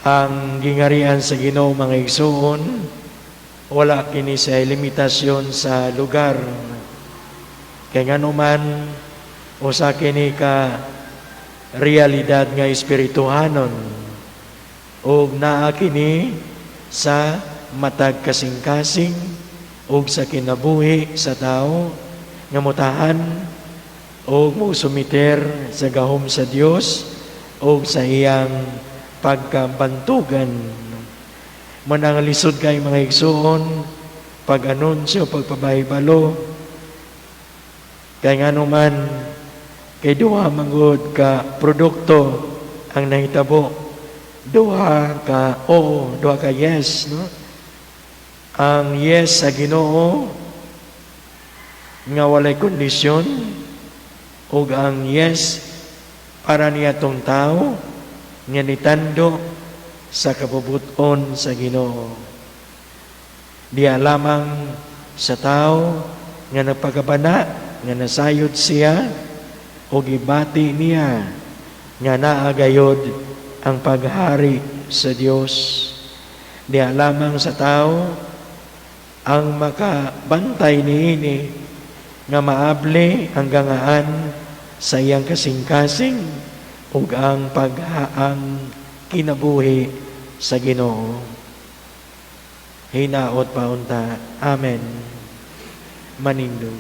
Ang gingarian sa Ginoo mga igsoon, wala kini sa limitasyon sa lugar. Kaya nga naman, o sa kini ka realidad nga espirituhanon, o naa kini sa matag kasing-kasing, o sa kinabuhi sa tao, nga mutahan, o mo sumiter sa gahom sa Dios, o sa iyang pagkabantugan. Manang lisod kay mga igsoon, pag-anunsyo, pagpabahibalo, kay nga naman, kay duha manggod ka produkto ang nahitabo. Duha ka oo, duha ka yes, no? Ang yes sa Ginoo nga walay kondisyon, ug ang yes para niya tong tao nga nitando sa kabubuton sa Ginoo. Diya lamang sa tao nga nagpagabana, nga nasayod siya, o gibati niya nga naagayod ang paghari sa Dios. Diya lamang sa tao ang makabantay niini nga maable hanggang sa iyang kasing-kasing ug ang paghaang kinabuhi sa Ginoo. Hinaot paunta. Amen. Manindog.